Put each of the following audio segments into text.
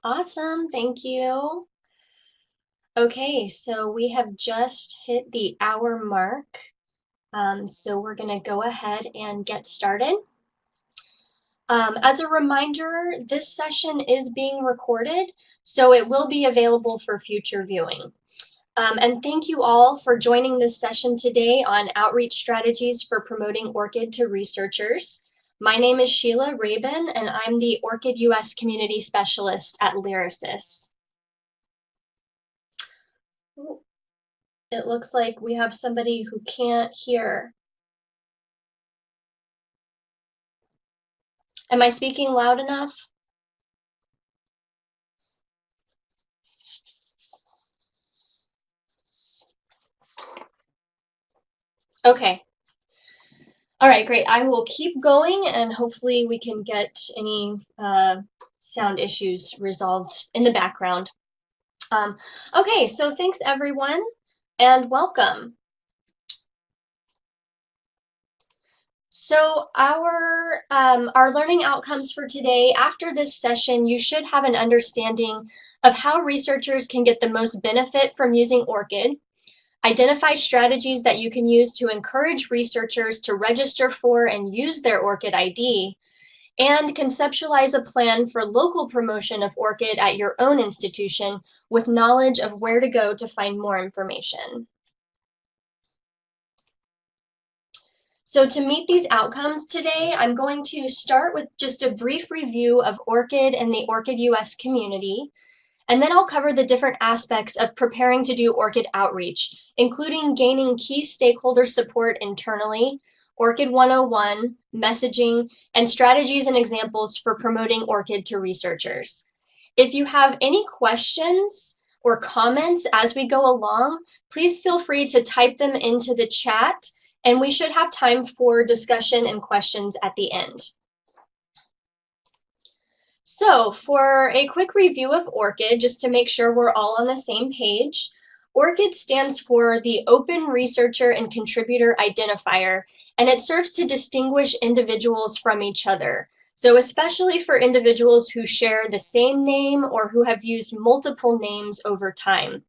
Awesome, thank you. Okay, so we have just hit the hour mark. So we're going to go ahead and get started. As a reminder, this session is being recorded, so it will be available for future viewing. And thank you all for joining this session today on outreach strategies for promoting ORCID to researchers. My name is Sheila Rabin, and I'm the ORCID US Community Specialist at Lyrasis. It looks like we have somebody who can't hear. Am I speaking loud enough? Okay. All right, great. I will keep going and hopefully we can get any sound issues resolved in the background. Okay, so thanks everyone and welcome. So our learning outcomes for today, after this session, you should have an understanding of how researchers can get the most benefit from using ORCID, identify strategies that you can use to encourage researchers to register for and use their ORCID ID, and conceptualize a plan for local promotion of ORCID at your own institution with knowledge of where to go to find more information. So to meet these outcomes today, I'm going to start with just a brief review of ORCID and the ORCID US community, and then I'll cover the different aspects of preparing to do ORCID outreach, including gaining key stakeholder support internally, ORCID 101, messaging, and strategies and examples for promoting ORCID to researchers. If you have any questions or comments as we go along, please feel free to type them into the chat, and we should have time for discussion and questions at the end. So for a quick review of ORCID, just to make sure we're all on the same page, ORCID stands for the Open Researcher and Contributor Identifier, and it serves to distinguish individuals from each other. So especially for individuals who share the same name or who have used multiple names over time.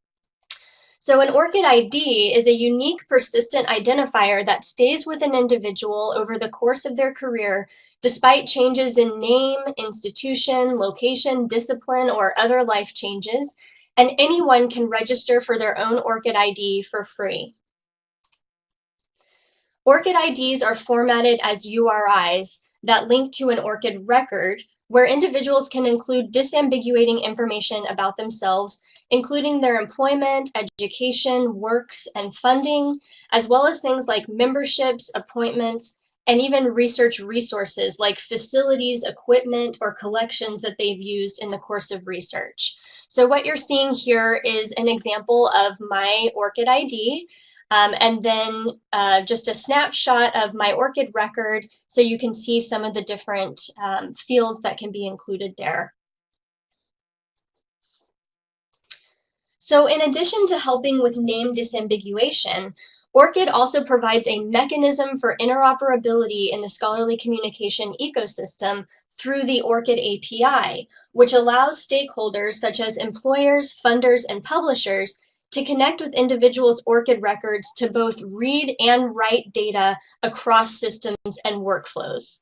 So an ORCID ID is a unique persistent identifier that stays with an individual over the course of their career, despite changes in name, institution, location, discipline, or other life changes, and anyone can register for their own ORCID ID for free. ORCID IDs are formatted as URIs that link to an ORCID record, where individuals can include disambiguating information about themselves, including their employment, education, works, and funding, as well as things like memberships, appointments, and even research resources like facilities, equipment, or collections that they've used in the course of research. So what you're seeing here is an example of my ORCID ID. And then just a snapshot of my ORCID record so you can see some of the different fields that can be included there. So in addition to helping with name disambiguation, ORCID also provides a mechanism for interoperability in the scholarly communication ecosystem through the ORCID API, which allows stakeholders such as employers, funders, and publishers to connect with individuals' ORCID records to both read and write data across systems and workflows.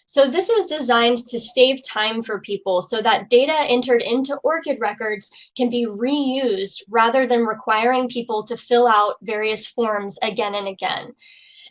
So this is designed to save time for people so that data entered into ORCID records can be reused rather than requiring people to fill out various forms again and again.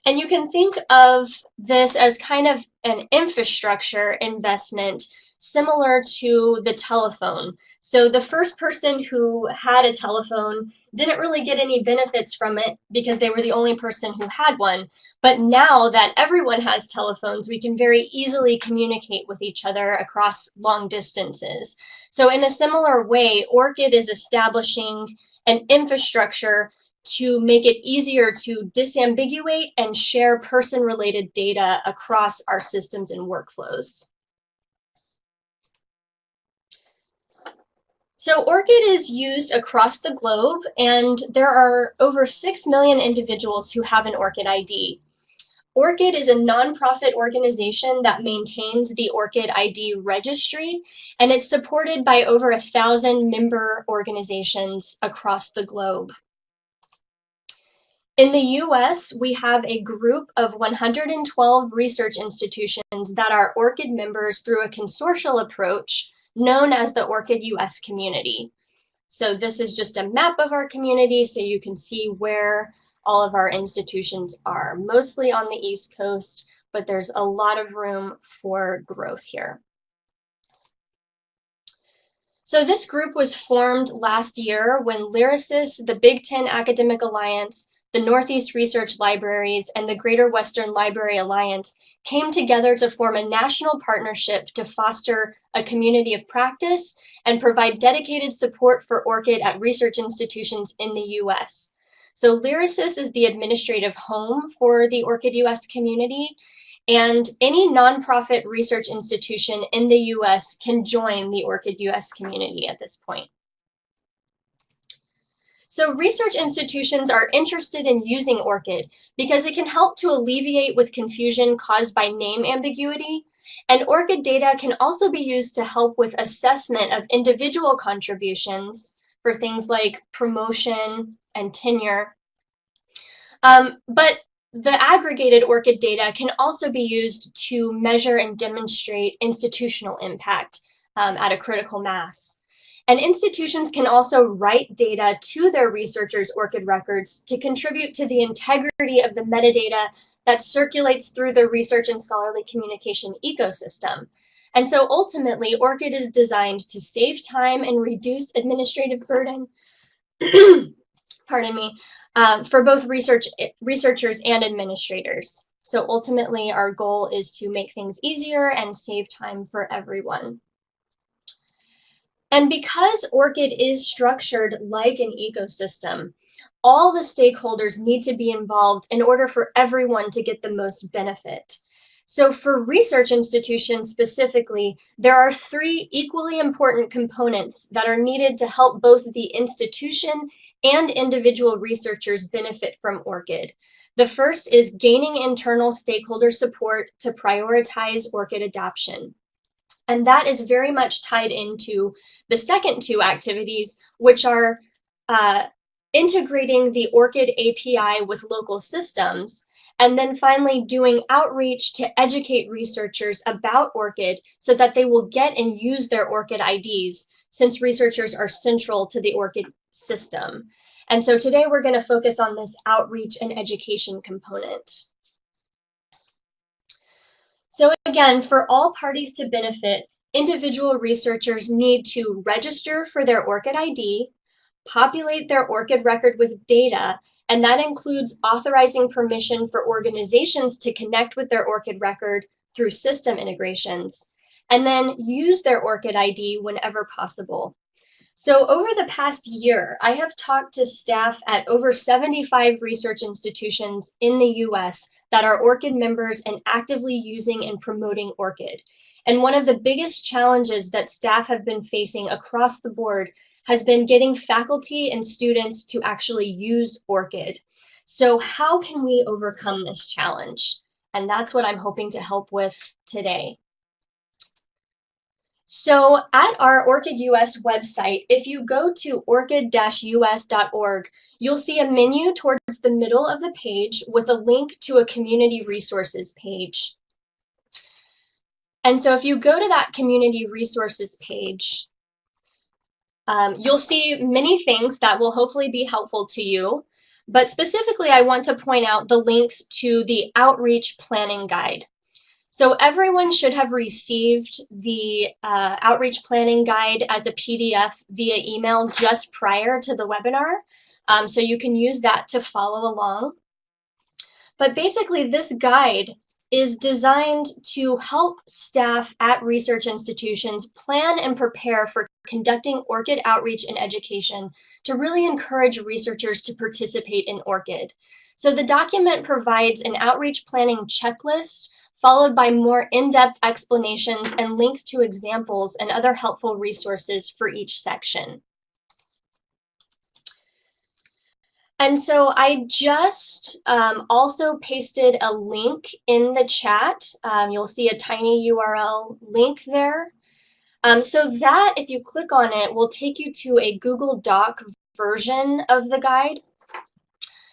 And you can think of this as kind of an infrastructure investment similar to the telephone. So the first person who had a telephone didn't really get any benefits from it because they were the only person who had one. But now that everyone has telephones, we can very easily communicate with each other across long distances. So in a similar way, ORCID is establishing an infrastructure to make it easier to disambiguate and share person-related data across our systems and workflows. So ORCID is used across the globe, and there are over 6 million individuals who have an ORCID ID. ORCID is a nonprofit organization that maintains the ORCID ID registry, and it's supported by over 1,000 member organizations across the globe. In the US, we have a group of 112 research institutions that are ORCID members through a consortial approach known as the ORCID US community. So this is just a map of our community so you can see where all of our institutions are, mostly on the East Coast, but there's a lot of room for growth here. So this group was formed last year when LYRASIS, the Big Ten Academic Alliance, the Northeast Research Libraries, and the Greater Western Library Alliance came together to form a national partnership to foster a community of practice and provide dedicated support for ORCID at research institutions in the US. So LYRASIS is the administrative home for the ORCID US community, and any nonprofit research institution in the US can join the ORCID US community at this point. So research institutions are interested in using ORCID because it can help to alleviate with confusion caused by name ambiguity, and ORCID data can also be used to help with assessment of individual contributions for things like promotion and tenure. But the aggregated ORCID data can also be used to measure and demonstrate institutional impact at a critical mass. And institutions can also write data to their researchers' ORCID records to contribute to the integrity of the metadata that circulates through the research and scholarly communication ecosystem. And so ultimately, ORCID is designed to save time and reduce administrative burden pardon me, for both researchers and administrators. So ultimately, our goal is to make things easier and save time for everyone. And because ORCID is structured like an ecosystem, all the stakeholders need to be involved in order for everyone to get the most benefit. So for research institutions specifically, there are 3 equally important components that are needed to help both the institution and individual researchers benefit from ORCID. The first is gaining internal stakeholder support to prioritize ORCID adoption. And that is very much tied into the second 2 activities, which are integrating the ORCID API with local systems, and then finally doing outreach to educate researchers about ORCID so that they will get and use their ORCID IDs, since researchers are central to the ORCID system. And so today we're going to focus on this outreach and education component. So again, for all parties to benefit, individual researchers need to register for their ORCID ID, populate their ORCID record with data, and that includes authorizing permission for organizations to connect with their ORCID record through system integrations, and then use their ORCID ID whenever possible. So over the past year, I have talked to staff at over 75 research institutions in the US that are ORCID members and actively using and promoting ORCID. And one of the biggest challenges that staff have been facing across the board has been getting faculty and students to actually use ORCID. So how can we overcome this challenge? And that's what I'm hoping to help with today. So at our ORCID US website, if you go to orchid-us.org, you'll see a menu towards the middle of the page with a link to a community resources page. And so if you go to that community resources page, you'll see many things that will hopefully be helpful to you. But specifically, I want to point out the links to the outreach planning guide. So everyone should have received the outreach planning guide as a PDF via email just prior to the webinar. So you can use that to follow along. But basically, this guide is designed to help staff at research institutions plan and prepare for conducting ORCID outreach and education to really encourage researchers to participate in ORCID. So the document provides an outreach planning checklist, followed by more in-depth explanations and links to examples and other helpful resources for each section. And so I just also pasted a link in the chat. You'll see a tiny URL link there. So that, if you click on it, will take you to a Google Doc version of the guide.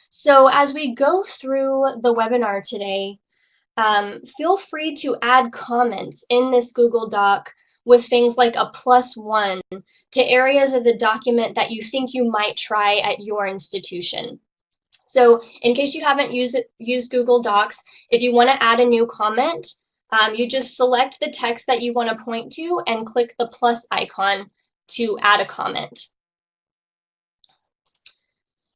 So as we go through the webinar today, feel free to add comments in this Google Doc with things like a +1 to areas of the document that you think you might try at your institution. So in case you haven't used Google Docs, if you want to add a new comment, you just select the text that you want to point to and click the plus icon to add a comment.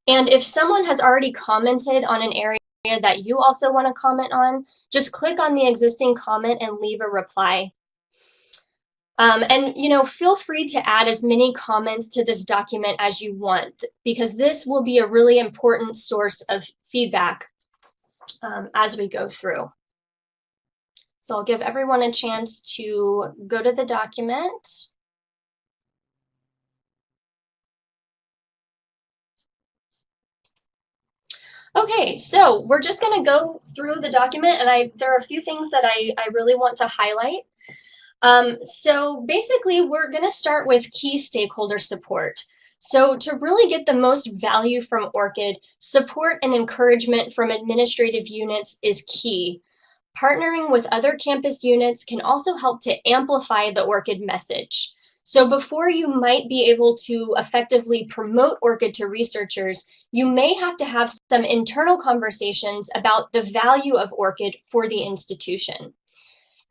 And if someone has already commented on an area that you also want to comment on, just click on the existing comment and leave a reply. And feel free to add as many comments to this document as you want, because this will be a really important source of feedback as we go through. So I'll give everyone a chance to go to the document. Okay, so we're just going to go through the document, and there are a few things that I really want to highlight. So basically, we're going to start with key stakeholder support. So to really get the most value from ORCID, support and encouragement from administrative units is key. Partnering with other campus units can also help to amplify the ORCID message. So before you might be able to effectively promote ORCID to researchers, you may have to have some internal conversations about the value of ORCID for the institution.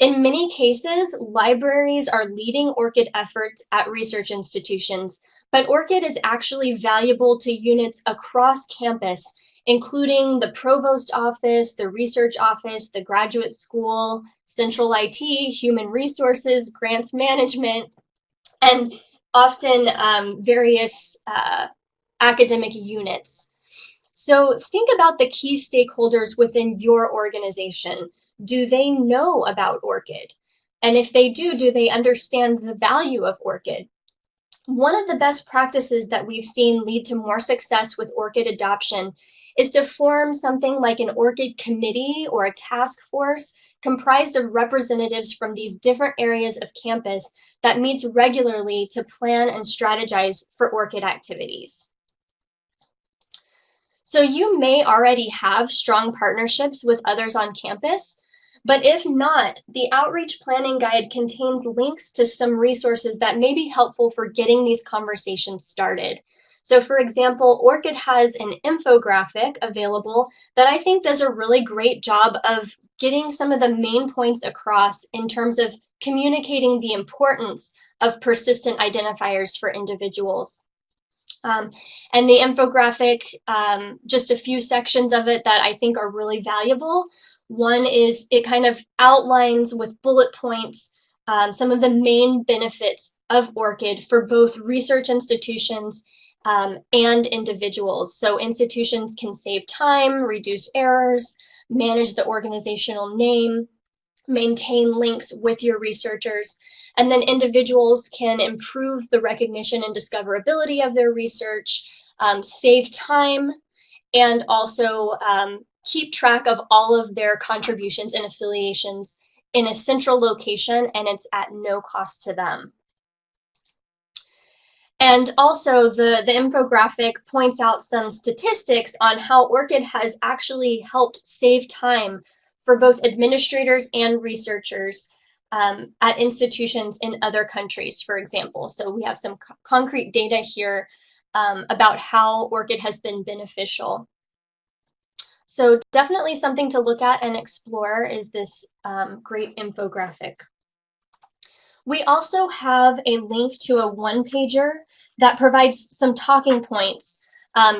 In many cases, libraries are leading ORCID efforts at research institutions, but ORCID is actually valuable to units across campus, including the provost office, the research office, the graduate school, central IT, human resources, grants management, and often various academic units. So think about the key stakeholders within your organization. Do they know about ORCID? And if they do they understand the value of ORCID? One of the best practices that we've seen lead to more success with ORCID adoption is to form something like an Orchid Committee or a task force comprised of representatives from these different areas of campus that meets regularly to plan and strategize for ORCID activities. So you may already have strong partnerships with others on campus, but if not, the Outreach Planning Guide contains links to some resources that may be helpful for getting these conversations started. So for example, ORCID has an infographic available that I think does a really great job of getting some of the main points across in terms of communicating the importance of persistent identifiers for individuals. And the infographic, just a few sections of it that I think are really valuable. One is it kind of outlines with bullet points some of the main benefits of ORCID for both research institutions and individuals. So institutions can save time, reduce errors, manage the organizational name, maintain links with your researchers, and then individuals can improve the recognition and discoverability of their research, save time, and also keep track of all of their contributions and affiliations in a central location, and it's at no cost to them. And also the infographic points out some statistics on how ORCID has actually helped save time for both administrators and researchers at institutions in other countries, for example. So we have some concrete data here about how ORCID has been beneficial. So definitely something to look at and explore is this great infographic. We also have a link to a one-pager that provides some talking points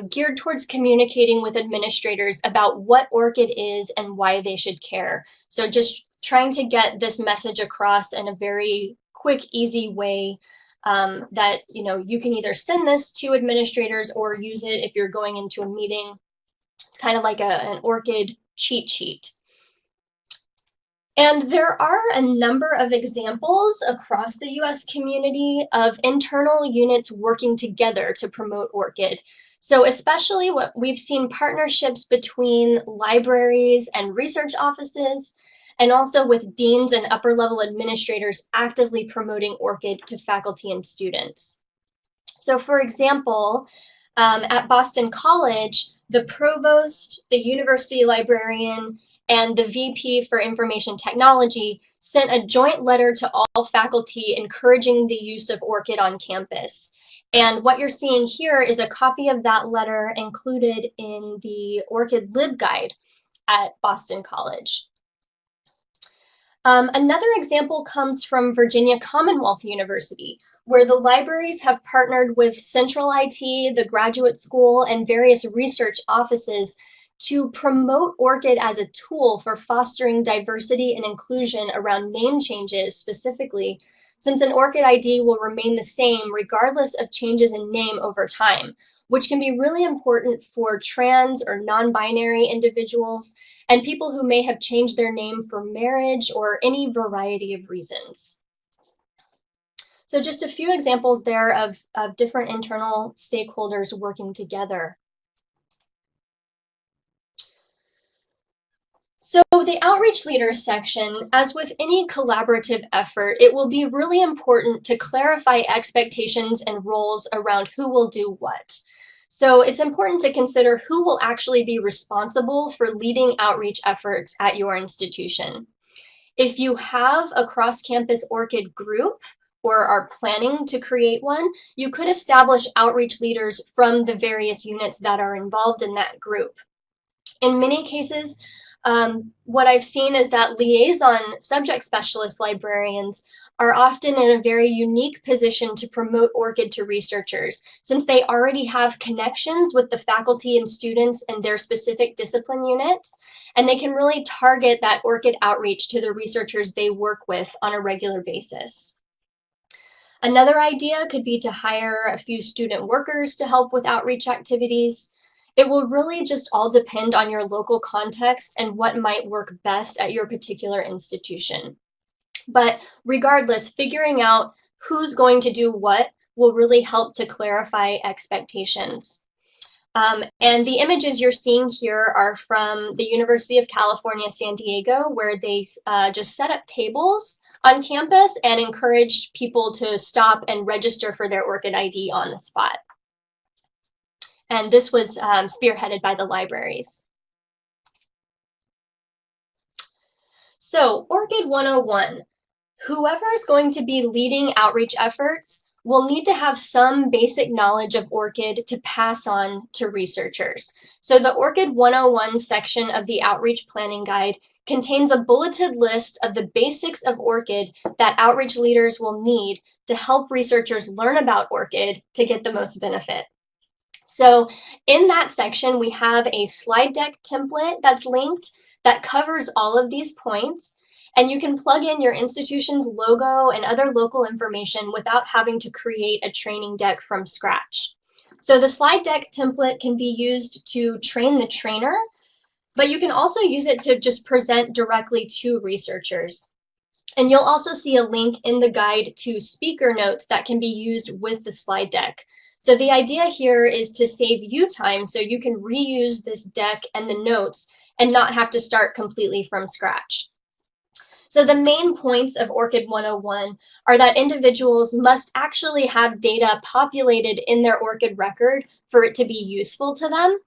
geared towards communicating with administrators about what ORCID is and why they should care. So just trying to get this message across in a very quick, easy way that you can either send this to administrators or use it if you're going into a meeting. It's kind of like an ORCID cheat sheet. And there are a number of examples across the US community of internal units working together to promote ORCID. So especially what we've seen partnerships between libraries and research offices, and also with deans and upper level administrators actively promoting ORCID to faculty and students. So for example, at Boston College, the provost, the university librarian, and the VP for Information Technology sent a joint letter to all faculty encouraging the use of ORCID on campus. And what you're seeing here is a copy of that letter included in the ORCID LibGuide at Boston College. Another example comes from Virginia Commonwealth University, where the libraries have partnered with Central IT, the graduate school, and various research offices to promote ORCID as a tool for fostering diversity and inclusion around name changes specifically, since an ORCID ID will remain the same regardless of changes in name over time, which can be really important for trans or non-binary individuals and people who may have changed their name for marriage or any variety of reasons. So just a few examples there of different internal stakeholders working together. So the outreach leaders section, as with any collaborative effort, it will be really important to clarify expectations and roles around who will do what. So it's important to consider who will actually be responsible for leading outreach efforts at your institution. If you have a cross-campus ORCID group or are planning to create one, you could establish outreach leaders from the various units that are involved in that group. In many cases, what I've seen is that liaison subject specialist librarians are often in a very unique position to promote ORCID to researchers, since they already have connections with the faculty and students in their specific discipline units, and they can really target that ORCID outreach to the researchers they work with on a regular basis. Another idea could be to hire a few student workers to help with outreach activities. It will really just all depend on your local context and what might work best at your particular institution. But regardless, figuring out who's going to do what will really help to clarify expectations. And the images you're seeing here are from the University of California, San Diego, where they just set up tables on campus and encouraged people to stop and register for their ORCID ID on the spot. And this was spearheaded by the libraries. So ORCID 101, whoever is going to be leading outreach efforts will need to have some basic knowledge of ORCID to pass on to researchers. So the ORCID 101 section of the Outreach Planning Guide contains a bulleted list of the basics of ORCID that outreach leaders will need to help researchers learn about ORCID to get the most benefit. So in that section, we have a slide deck template that's linked that covers all of these points, and you can plug in your institution's logo and other local information without having to create a training deck from scratch. So the slide deck template can be used to train the trainer, but you can also use it to just present directly to researchers. And you'll also see a link in the guide to speaker notes that can be used with the slide deck. So the idea here is to save you time so you can reuse this deck and the notes and not have to start completely from scratch. So the main points of ORCID 101 are that individuals must actually have data populated in their ORCID record for it to be useful to them.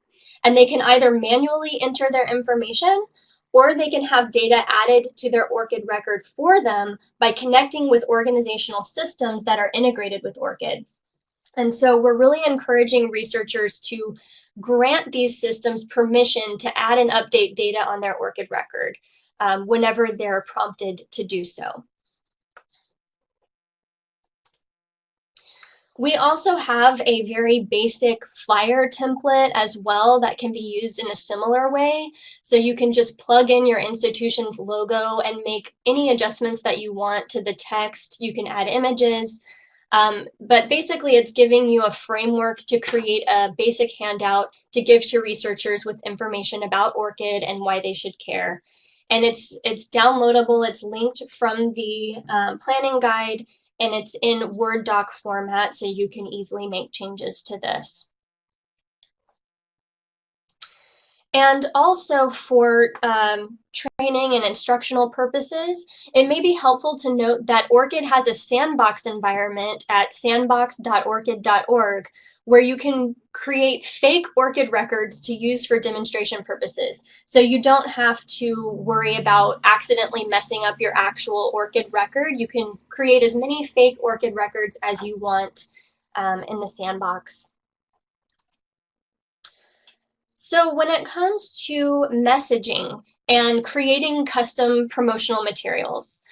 And they can either manually enter their information, or they can have data added to their ORCID record for them by connecting with organizational systems that are integrated with ORCID. And so we're really encouraging researchers to grant these systems permission to add and update data on their ORCID record whenever they're prompted to do so. We also have a very basic flyer template as well that can be used in a similar way. So you can just plug in your institution's logo and make any adjustments that you want to the text. You can add images. But basically, it's giving you a framework to create a basic handout to give to researchers with information about ORCID and why they should care. And it's downloadable. It's linked from the planning guide, and it's in Word doc format, so you can easily make changes to this. And also for training and instructional purposes, it may be helpful to note that ORCID has a sandbox environment at sandbox.orchid.org where you can create fake ORCID records to use for demonstration purposes. So you don't have to worry about accidentally messing up your actual ORCID record. You can create as many fake ORCID records as you want in the sandbox. So when it comes to messaging and creating custom promotional materials,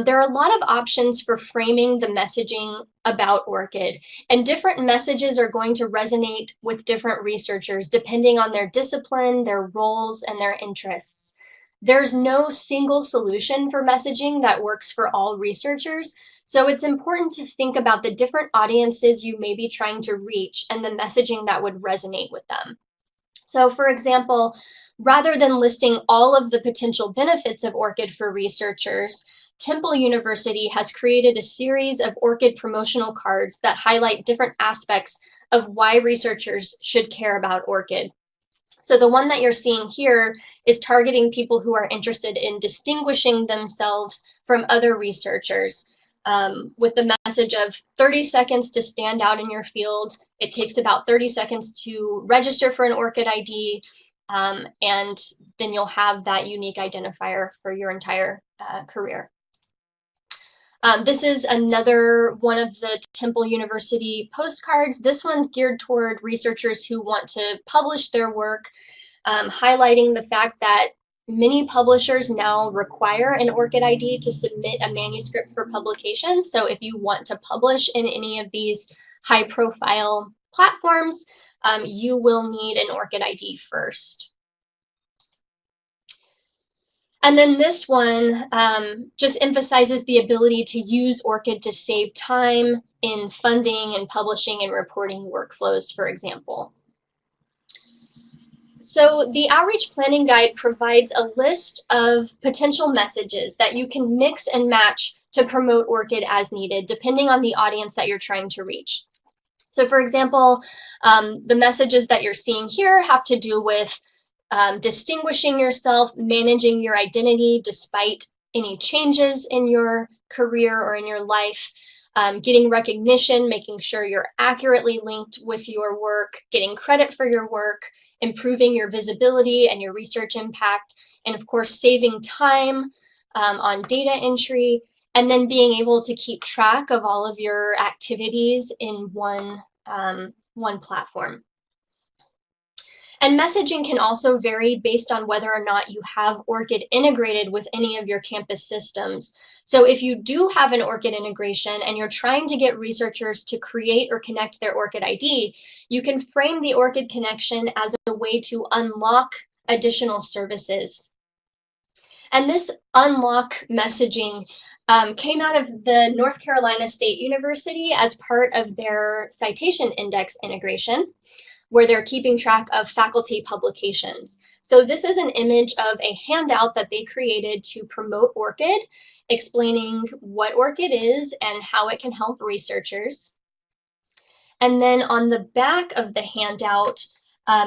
there are a lot of options for framing the messaging about ORCID, and different messages are going to resonate with different researchers depending on their discipline, their roles, and their interests. There's no single solution for messaging that works for all researchers, so it's important to think about the different audiences you may be trying to reach and the messaging that would resonate with them. So for example, rather than listing all of the potential benefits of ORCID for researchers, Temple University has created a series of ORCID promotional cards that highlight different aspects of why researchers should care about ORCID. So the one that you're seeing here is targeting people who are interested in distinguishing themselves from other researchers. With the message of 30 seconds to stand out in your field. It takes about 30 seconds to register for an ORCID ID, and then you'll have that unique identifier for your entire career. This is another one of the Temple University postcards. This one's geared toward researchers who want to publish their work, highlighting the fact that many publishers now require an ORCID ID to submit a manuscript for publication. So if you want to publish in any of these high-profile platforms, you will need an ORCID ID first. And then this one just emphasizes the ability to use ORCID to save time in funding and publishing and reporting workflows, for example. So the Outreach Planning Guide provides a list of potential messages that you can mix and match to promote ORCID as needed, depending on the audience that you're trying to reach. So for example, the messages that you're seeing here have to do with distinguishing yourself, managing your identity despite any changes in your career or in your life, getting recognition, making sure you're accurately linked with your work, getting credit for your work, improving your visibility and your research impact, and of course saving time on data entry, and then being able to keep track of all of your activities in one platform. And messaging can also vary based on whether or not you have ORCID integrated with any of your campus systems. So if you do have an ORCID integration and you're trying to get researchers to create or connect their ORCID ID, you can frame the ORCID connection as a way to unlock additional services. And this unlock messaging came out of the North Carolina State University as part of their citation index integration, where they're keeping track of faculty publications. So this is an image of a handout that they created to promote ORCID, explaining what ORCID is and how it can help researchers. And then on the back of the handout,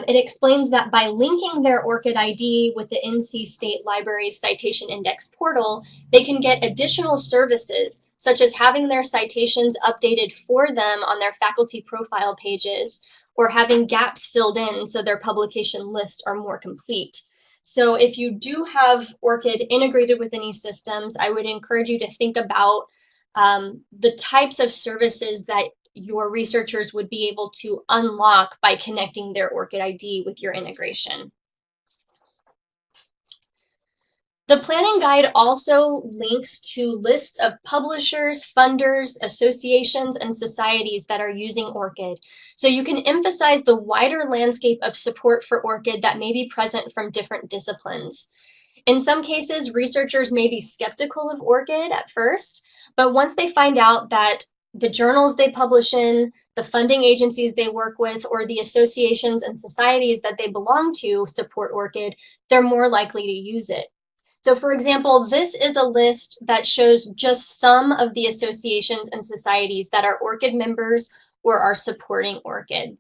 it explains that by linking their ORCID ID with the NC State Library's Citation Index portal, they can get additional services, such as having their citations updated for them on their faculty profile pages, or having gaps filled in so their publication lists are more complete. So if you do have ORCID integrated with any systems, I would encourage you to think about the types of services that your researchers would be able to unlock by connecting their ORCID ID with your integration. The planning guide also links to lists of publishers, funders, associations, and societies that are using ORCID. So you can emphasize the wider landscape of support for ORCID that may be present from different disciplines. In some cases, researchers may be skeptical of ORCID at first, but once they find out that the journals they publish in, the funding agencies they work with, or the associations and societies that they belong to support ORCID, they're more likely to use it. So for example, this is a list that shows just some of the associations and societies that are ORCID members or are supporting ORCID.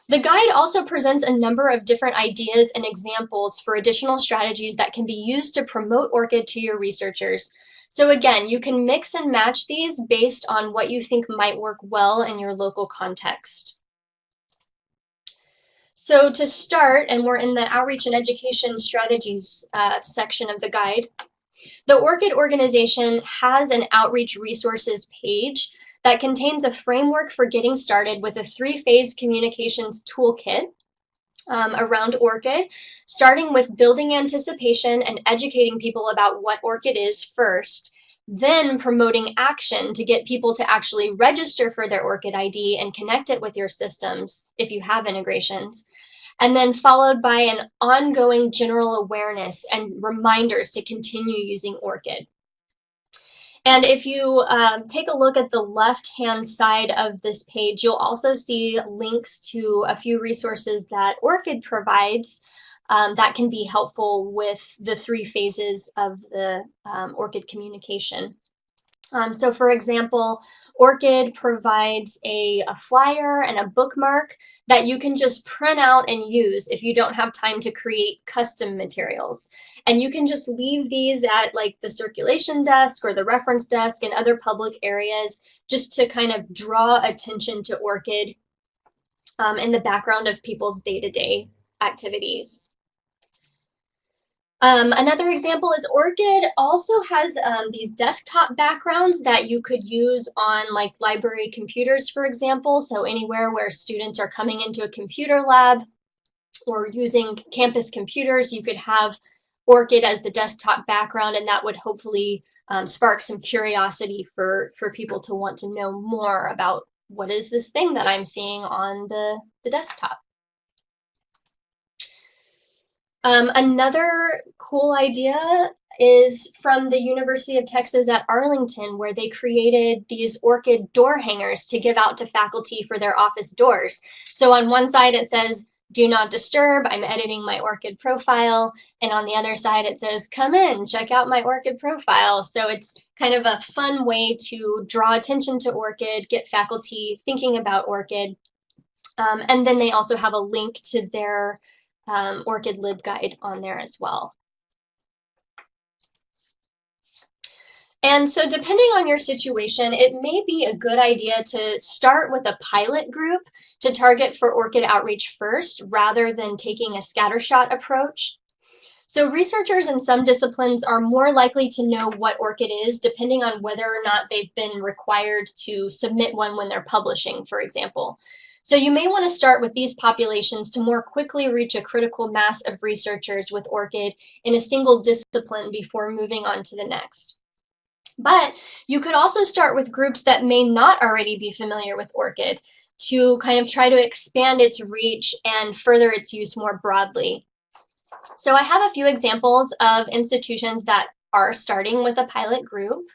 The guide also presents a number of different ideas and examples for additional strategies that can be used to promote ORCID to your researchers. So again, you can mix and match these based on what you think might work well in your local context. So to start, and we're in the Outreach and Education Strategies section of the guide, the ORCID organization has an outreach resources page that contains a framework for getting started with a three-phase communications toolkit around ORCID, starting with building anticipation and educating people about what ORCID is first, then promoting action to get people to actually register for their ORCID ID and connect it with your systems if you have integrations, and then followed by an ongoing general awareness and reminders to continue using ORCID. And if you take a look at the left-hand side of this page, you'll also see links to a few resources that ORCID provides that can be helpful with the three phases of the ORCID communication. So for example, ORCID provides a flyer and a bookmark that you can just print out and use if you don't have time to create custom materials. And you can just leave these at like the circulation desk or the reference desk and other public areas just to kind of draw attention to ORCID in the background of people's day-to-day activities. Another example is ORCID also has these desktop backgrounds that you could use on like library computers, for example. So anywhere where students are coming into a computer lab or using campus computers, you could have ORCID as the desktop background, and that would hopefully spark some curiosity for people to want to know more about what is this thing that I'm seeing on the desktop. Another cool idea is from the University of Texas at Arlington, where they created these ORCID door hangers to give out to faculty for their office doors. So on one side it says, "Do not disturb, I'm editing my ORCID profile." And on the other side it says, "Come in, check out my ORCID profile." So it's kind of a fun way to draw attention to ORCID, get faculty thinking about ORCID. And then they also have a link to their ORCID LibGuide on there as well. And so depending on your situation, it may be a good idea to start with a pilot group to target for ORCID outreach first, rather than taking a scattershot approach. So researchers in some disciplines are more likely to know what ORCID is, depending on whether or not they've been required to submit one when they're publishing, for example. So you may want to start with these populations to more quickly reach a critical mass of researchers with ORCID in a single discipline before moving on to the next. But you could also start with groups that may not already be familiar with ORCID to kind of try to expand its reach and further its use more broadly. So I have a few examples of institutions that are starting with a pilot group.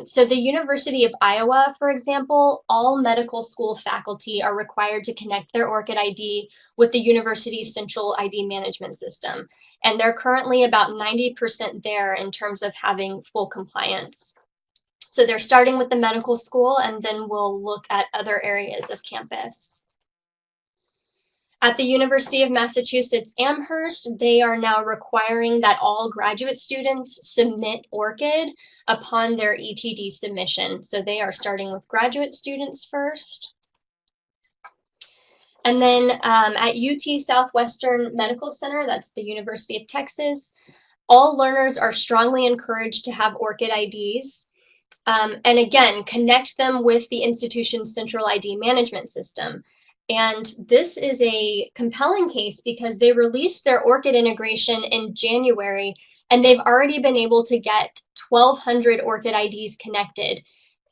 So the University of Iowa, for example, all medical school faculty are required to connect their ORCID ID with the university's central ID management system. And they're currently about 90% there in terms of having full compliance. So they're starting with the medical school, and then we'll look at other areas of campus. At the University of Massachusetts Amherst, they are now requiring that all graduate students submit ORCID upon their ETD submission. So they are starting with graduate students first. And then at UT Southwestern Medical Center, that's the University of Texas, all learners are strongly encouraged to have ORCID IDs. And again, connect them with the institution's central ID management system. And this is a compelling case because they released their ORCID integration in January, and they've already been able to get 1,200 ORCID IDs connected.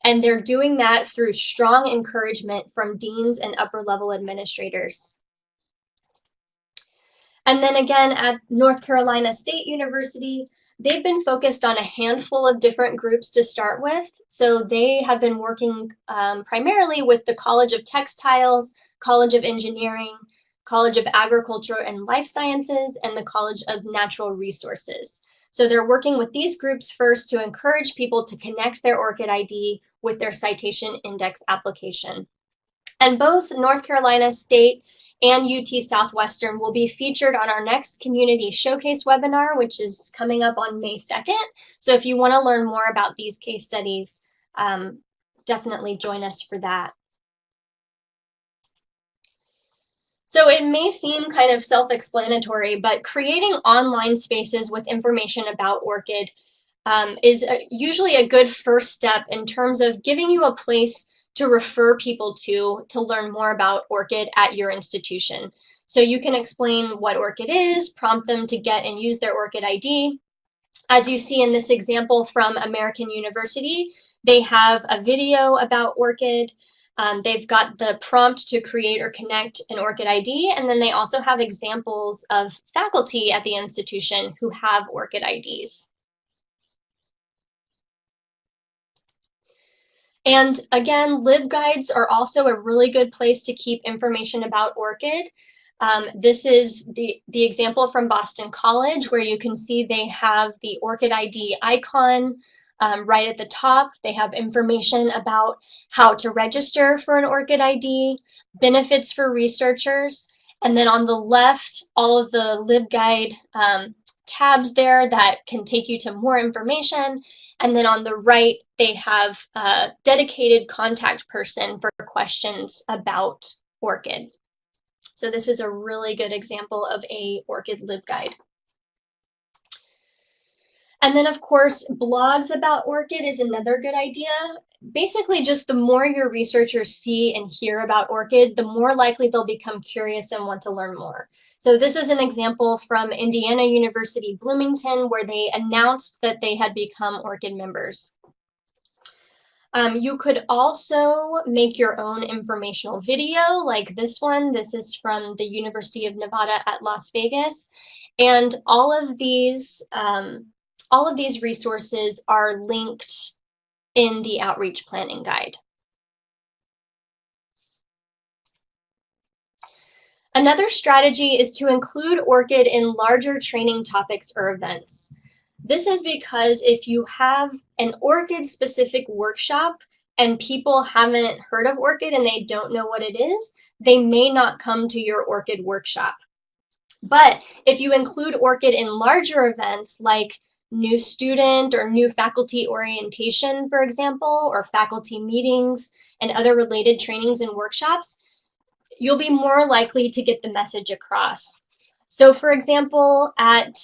And they're doing that through strong encouragement from deans and upper-level administrators. And then again, at North Carolina State University, they've been focused on a handful of different groups to start with. So they have been working primarily with the College of Textiles, College of Engineering, College of Agriculture and Life Sciences, and the College of Natural Resources. So they're working with these groups first to encourage people to connect their ORCID ID with their citation index application. And both North Carolina State and UT Southwestern will be featured on our next Community Showcase webinar, which is coming up on May 2nd. So if you want to learn more about these case studies, definitely join us for that. So it may seem kind of self-explanatory, but creating online spaces with information about ORCID is usually a good first step in terms of giving you a place to refer people to learn more about ORCID at your institution. So you can explain what ORCID is, prompt them to get and use their ORCID ID. As you see in this example from American University, they have a video about ORCID. They've got the prompt to create or connect an ORCID ID, and then they also have examples of faculty at the institution who have ORCID IDs. And again, LibGuides are also a really good place to keep information about ORCID. This is the example from Boston College, where you can see they have the ORCID ID icon right at the top. They have information about how to register for an ORCID ID, benefits for researchers, and then on the left, all of the LibGuide tabs there that can take you to more information. And then on the right, they have a dedicated contact person for questions about ORCID. So this is a really good example of a ORCID LibGuide. And then, of course, blogs about ORCID is another good idea. Basically, just the more your researchers see and hear about ORCID, the more likely they'll become curious and want to learn more. So this is an example from Indiana University Bloomington, where they announced that they had become ORCID members. You could also make your own informational video like this one. This is from the University of Nevada at Las Vegas. And all of these resources are linked in the Outreach Planning Guide. Another strategy is to include ORCID in larger training topics or events. This is because if you have an ORCID-specific workshop and people haven't heard of ORCID and they don't know what it is, they may not come to your ORCID workshop. But if you include ORCID in larger events like new student or new faculty orientation, for example, or faculty meetings and other related trainings and workshops, you'll be more likely to get the message across. So for example, at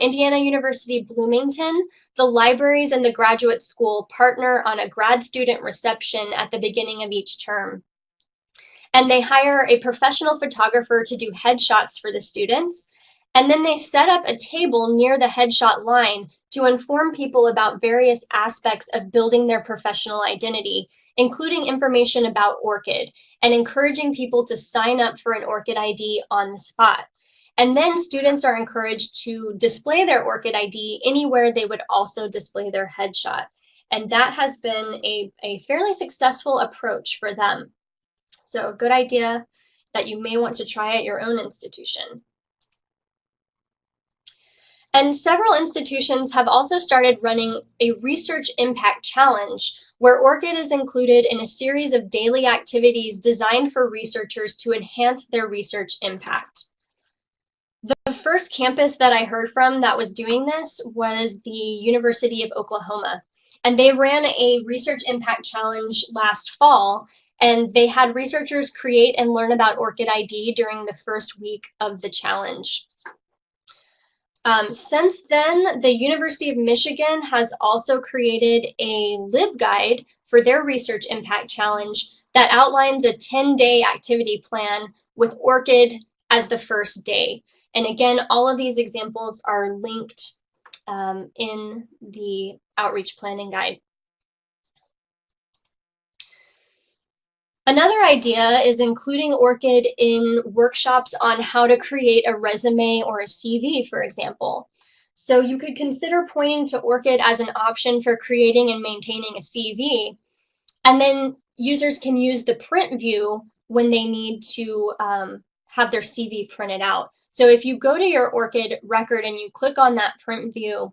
Indiana University Bloomington, the libraries and the graduate school partner on a grad student reception at the beginning of each term. And they hire a professional photographer to do headshots for the students. And then they set up a table near the headshot line to inform people about various aspects of building their professional identity, including information about ORCID, and encouraging people to sign up for an ORCID ID on the spot. And then students are encouraged to display their ORCID ID anywhere they would also display their headshot. And that has been a fairly successful approach for them. So a good idea that you may want to try at your own institution. And several institutions have also started running a research impact challenge where ORCID is included in a series of daily activities designed for researchers to enhance their research impact. The first campus that I heard from that was doing this was the University of Oklahoma. And they ran a research impact challenge last fall, and they had researchers create and learn about ORCID ID during the first week of the challenge. Since then, the University of Michigan has also created a LibGuide for their Research Impact Challenge that outlines a 10-day activity plan with ORCID as the first day. And again, all of these examples are linked in the Outreach Planning Guide. Another idea is including ORCID in workshops on how to create a resume or a CV, for example. So you could consider pointing to ORCID as an option for creating and maintaining a CV, and then users can use the print view when they need to have their CV printed out. So if you go to your ORCID record and you click on that print view,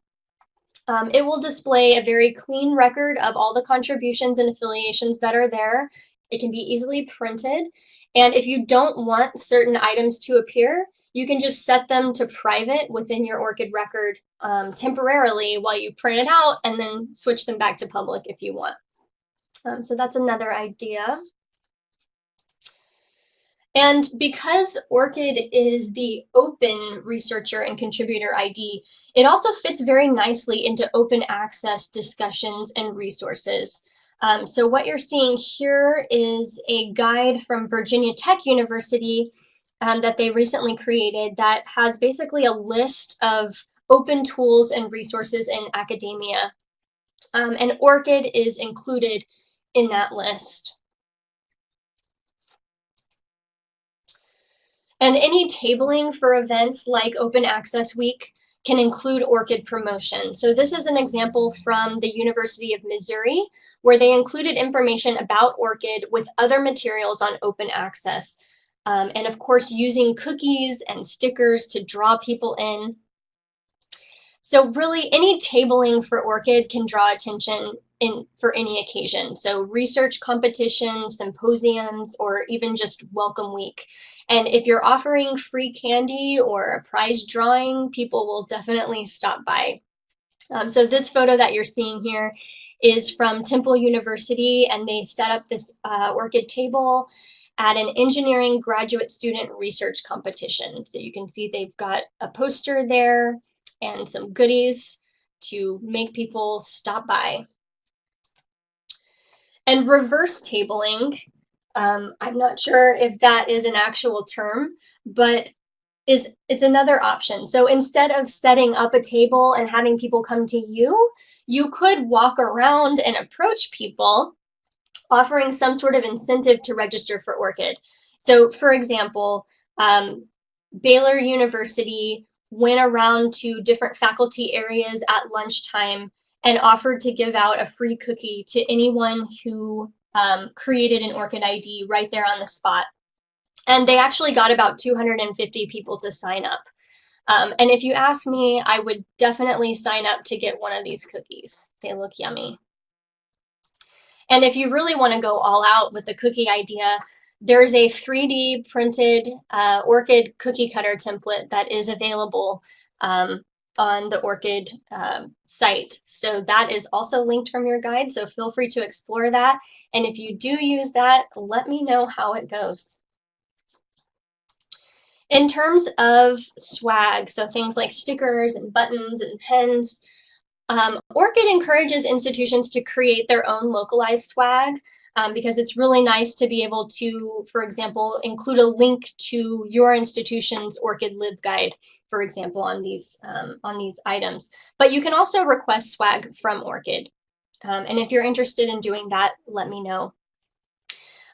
it will display a very clean record of all the contributions and affiliations that are there. It can be easily printed. And if you don't want certain items to appear, you can just set them to private within your ORCID record temporarily while you print it out, and then switch them back to public if you want. So that's another idea. And because ORCID is the open researcher and contributor ID, it also fits very nicely into open access discussions and resources. So what you're seeing here is a guide from Virginia Tech University that they recently created that has basically a list of open tools and resources in academia. And ORCID is included in that list. And any tabling for events like Open Access Week can include ORCID promotion. So this is an example from the University of Missouri, where they included information about ORCID with other materials on open access. And of course, using cookies and stickers to draw people in. So really, any tabling for ORCID can draw attention for any occasion. So research competitions, symposiums, or even just Welcome Week. And if you're offering free candy or a prize drawing, people will definitely stop by. So this photo that you're seeing here is from Temple University, and they set up this ORCID table at an engineering graduate student research competition. So you can see they've got a poster there and some goodies to make people stop by. And reverse tabling, I'm not sure if that is an actual term, but it's another option. So instead of setting up a table and having people come to you, you could walk around and approach people, offering some sort of incentive to register for ORCID. So for example, Baylor University went around to different faculty areas at lunchtime and offered to give out a free cookie to anyone who created an ORCID ID right there on the spot. And they actually got about 250 people to sign up. And if you ask me, I would definitely sign up to get one of these cookies. They look yummy. And if you really want to go all out with the cookie idea, there's a 3D printed ORCID cookie cutter template that is available on the ORCID site. So that is also linked from your guide, so feel free to explore that. And if you do use that, let me know how it goes. In terms of swag, so things like stickers and buttons and pens, ORCID encourages institutions to create their own localized swag because it's really nice to be able to, for example, include a link to your institution's ORCID LibGuide, for example, on these items. But you can also request swag from ORCID. And if you're interested in doing that, let me know.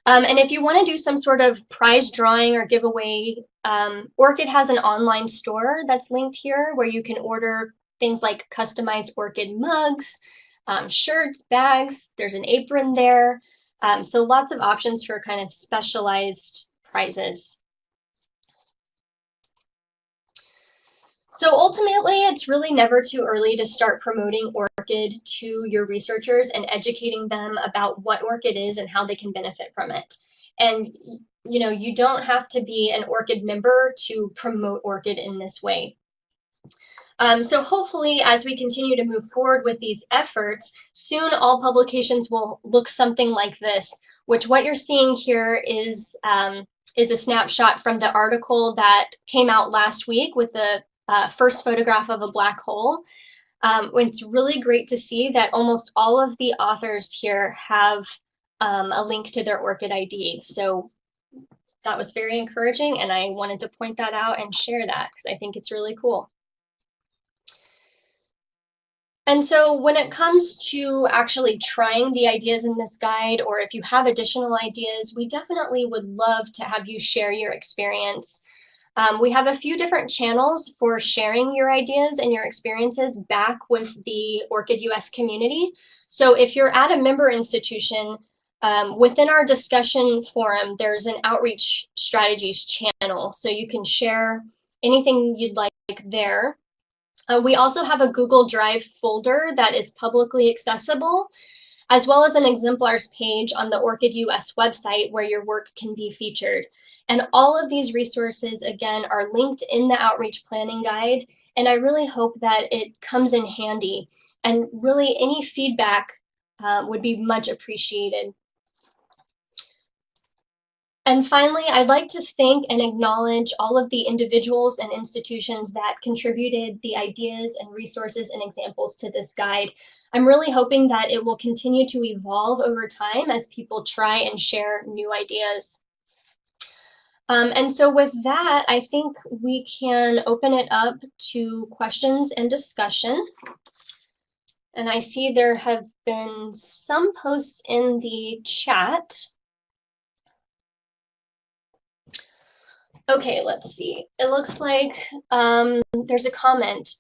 And if you want to do some sort of prize drawing or giveaway, ORCID has an online store that's linked here where you can order things like customized ORCID mugs, shirts, bags. There's an apron there. So lots of options for kind of specialized prizes. So ultimately, it's really never too early to start promoting ORCID to your researchers and educating them about what ORCID is and how they can benefit from it. And you know, you don't have to be an ORCID member to promote ORCID in this way. So hopefully, as we continue to move forward with these efforts, soon all publications will look something like this, which what you're seeing here is a snapshot from the article that came out last week with the first photograph of a black hole. It's really great to see that almost all of the authors here have a link to their ORCID ID. So that was very encouraging, and I wanted to point that out and share that because I think it's really cool. And so when it comes to actually trying the ideas in this guide, or if you have additional ideas, we definitely would love to have you share your experience. We have a few different channels for sharing your ideas and your experiences back with the ORCID US community. So if you're at a member institution, within our discussion forum, there's an outreach strategies channel, so you can share anything you'd like there. We also have a Google Drive folder that is publicly accessible, as well as an exemplars page on the ORCID US website where your work can be featured. And all of these resources, again, are linked in the outreach planning guide, and I really hope that it comes in handy. And really, any feedback would be much appreciated. And finally, I'd like to thank and acknowledge all of the individuals and institutions that contributed the ideas and resources and examples to this guide. I'm really hoping that it will continue to evolve over time as people try and share new ideas. And so with that, I think we can open it up to questions and discussion. And I see there have been some posts in the chat. Okay, let's see. It looks like there's a comment.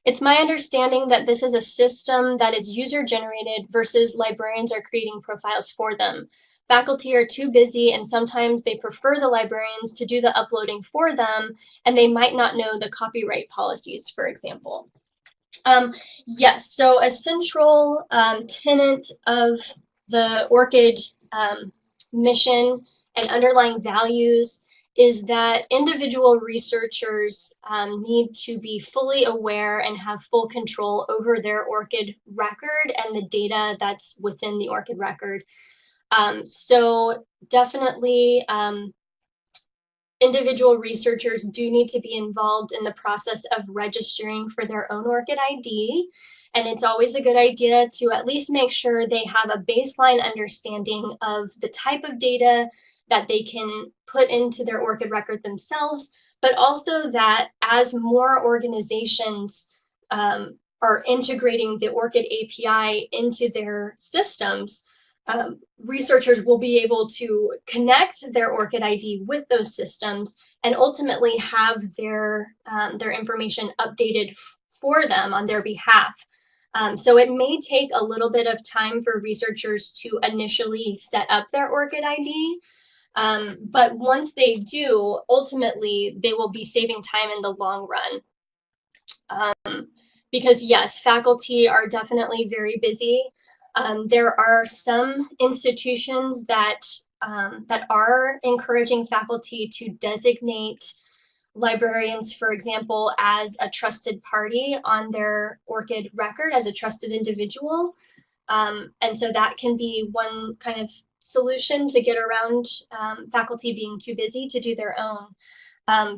It's my understanding that this is a system that is user-generated versus librarians are creating profiles for them. Faculty are too busy and sometimes they prefer the librarians to do the uploading for them, and they might not know the copyright policies, for example. Yes, so a central tenet of the ORCID mission and underlying values is that individual researchers need to be fully aware and have full control over their ORCID record and the data that's within the ORCID record. So definitely individual researchers do need to be involved in the process of registering for their own ORCID ID. And it's always a good idea to at least make sure they have a baseline understanding of the type of data that they can put into their ORCID record themselves, but also that as more organizations are integrating the ORCID API into their systems, researchers will be able to connect their ORCID ID with those systems and ultimately have their information updated for them on their behalf. So it may take a little bit of time for researchers to initially set up their ORCID ID, but once they do, ultimately they will be saving time in the long run. Because yes, faculty are definitely very busy. There are some institutions that are encouraging faculty to designate librarians, for example, as a trusted party on their ORCID record, as a trusted individual. And so that can be one kind of solution to get around faculty being too busy to do their own.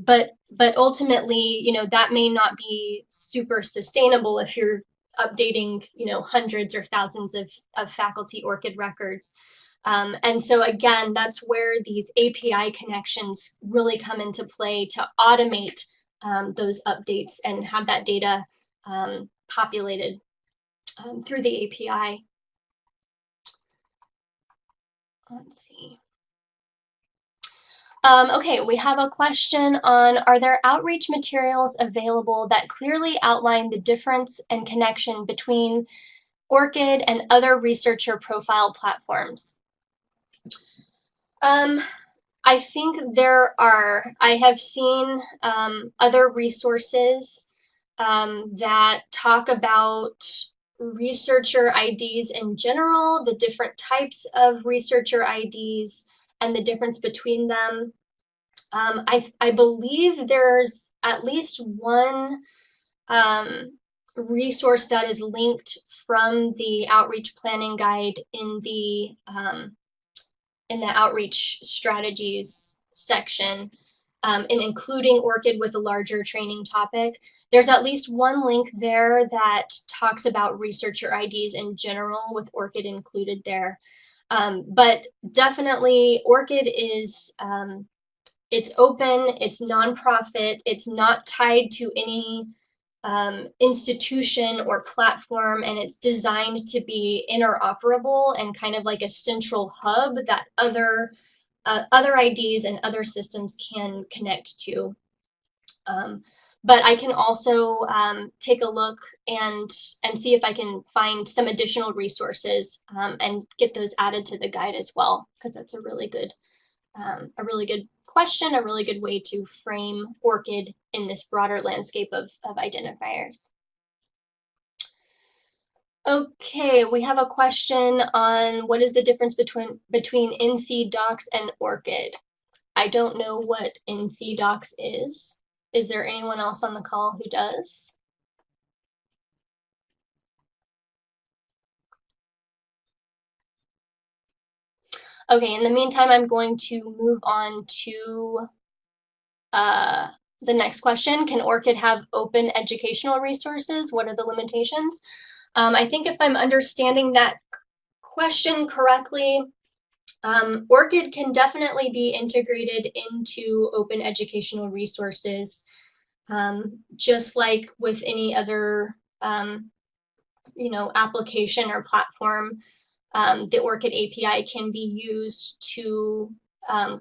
But ultimately, you know, that may not be super sustainable if you're updating, you know, hundreds or thousands of faculty ORCID records. And so again, that's where these API connections really come into play to automate those updates and have that data populated through the API. Let's see. Okay, we have a question on, are there outreach materials available that clearly outline the difference and connection between ORCID and other researcher profile platforms? I think there are. I have seen other resources that talk about researcher IDs in general, the different types of researcher IDs, and the difference between them. I believe there's at least one resource that is linked from the outreach planning guide in the outreach strategies section, and including ORCID with a larger training topic. There's at least one link there that talks about researcher IDs in general with ORCID included there. But definitely ORCID is, it's open, it's nonprofit, it's not tied to any institution or platform, and it's designed to be interoperable and kind of like a central hub that other IDs and other systems can connect to. But I can also take a look and see if I can find some additional resources and get those added to the guide as well, because that's a really good question, a really good way to frame ORCID in this broader landscape of identifiers. Okay, we have a question on what is the difference between Nc Docs and Orchid. I don't know what Nc Docs is. Is there anyone else on the call who does? Okay, in the meantime, I'm going to move on to the next question. Can Orchid have open educational resources? What are the limitations? I think if I'm understanding that question correctly, Orchid can definitely be integrated into open educational resources, just like with any other application or platform. The Orchid API can be used to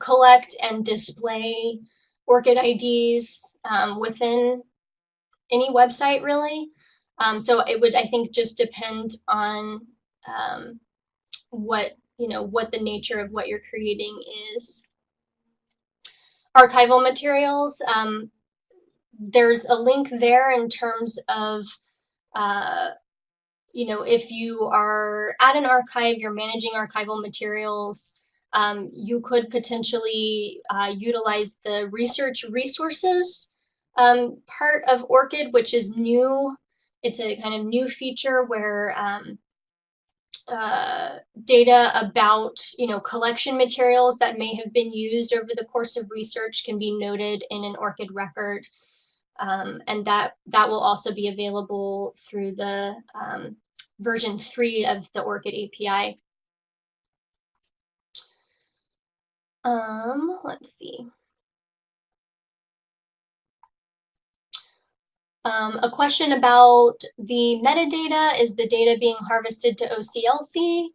collect and display Orchid IDs within any website, really. So it would, I think, just depend on what the nature of what you're creating is. Archival materials. There's a link there in terms of if you are at an archive, you're managing archival materials, you could potentially utilize the research resources part of ORCID, which is new. It's a kind of new feature where data about collection materials that may have been used over the course of research can be noted in an ORCID record. And that will also be available through the version 3 of the Orchid API. Let's see. A question about the metadata. Is the data being harvested to OCLC?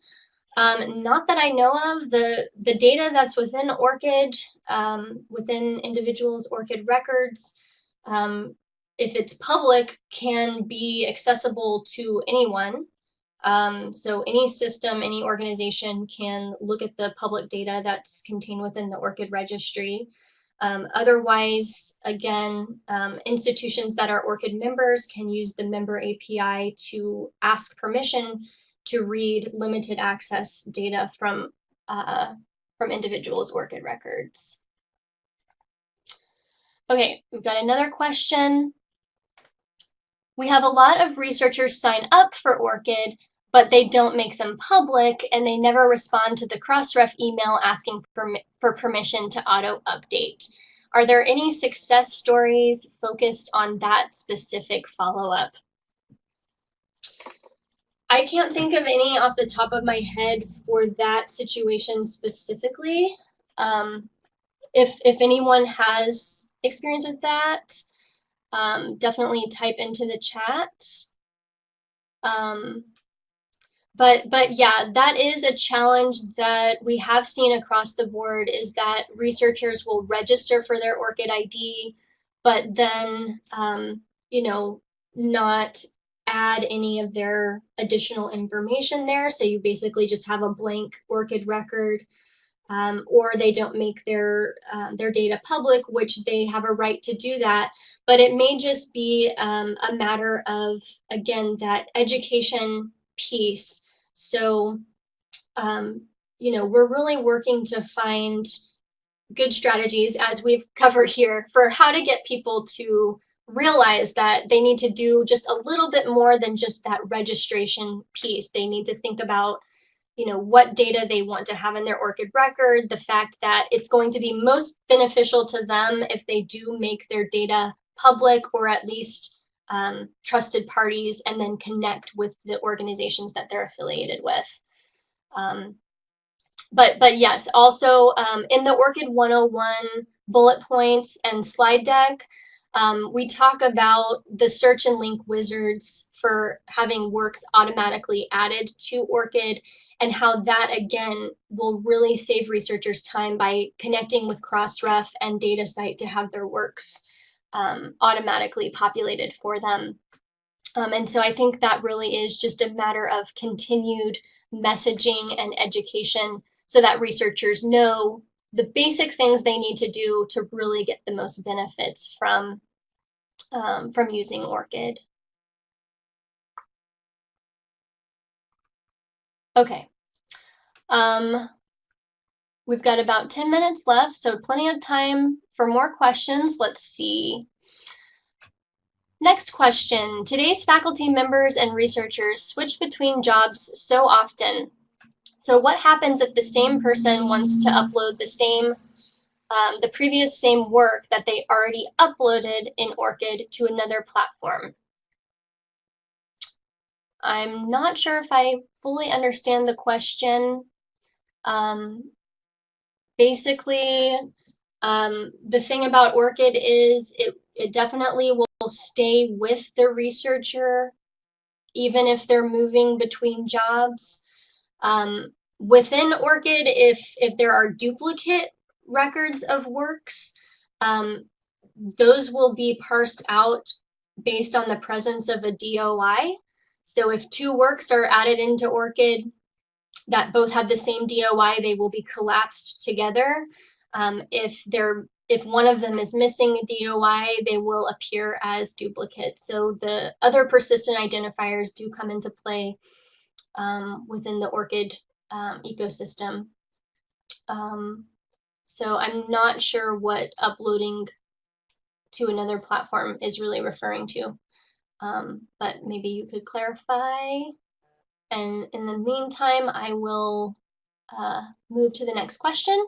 Not that I know of. The data that's within ORCID, within individuals' ORCID records, if it's public, can be accessible to anyone. So any system, any organization can look at the public data that's contained within the ORCID registry. Otherwise, again, institutions that are ORCID members can use the member API to ask permission to read limited access data from individuals' ORCID records. Okay, we've got another question. We have a lot of researchers sign up for ORCID, but they don't make them public, and they never respond to the Crossref email asking for permission to auto-update. Are there any success stories focused on that specific follow-up? I can't think of any off the top of my head for that situation specifically. If anyone has experience with that, definitely type into the chat. But yeah, that is a challenge that we have seen across the board, is that researchers will register for their ORCID ID, but then not add any of their additional information there. So you basically just have a blank ORCID record, or they don't make their data public, which they have a right to do that. But it may just be a matter of, again, that education piece. So, we're really working to find good strategies, as we've covered here, for how to get people to realize that they need to do just a little bit more than just that registration piece. They need to think about, what data they want to have in their ORCID record, the fact that it's going to be most beneficial to them if they do make their data public, or at least trusted parties, and then connect with the organizations that they're affiliated with. But yes, also in the ORCID 101 bullet points and slide deck, we talk about the search and link wizards for having works automatically added to ORCID, and how that, again, will really save researchers time by connecting with Crossref and DataCite to have their works automatically populated for them. And so I think that really is just a matter of continued messaging and education, so that researchers know the basic things they need to do to really get the most benefits from using ORCID. Okay. We've got about 10 minutes left, so plenty of time for more questions. Let's see. Next question. Today's faculty members and researchers switch between jobs so often. So what happens if the same person wants to upload the previous same work that they already uploaded in ORCID to another platform? I'm not sure if I fully understand the question. Basically, the thing about ORCID is it definitely will stay with the researcher even if they're moving between jobs. Within ORCID, if there are duplicate records of works, those will be parsed out based on the presence of a DOI. So if two works are added into ORCID that both have the same DOI, they will be collapsed together. If one of them is missing a DOI, they will appear as duplicates. So the other persistent identifiers do come into play within the ORCID ecosystem. So I'm not sure what uploading to another platform is really referring to, but maybe you could clarify. And in the meantime, I will move to the next question.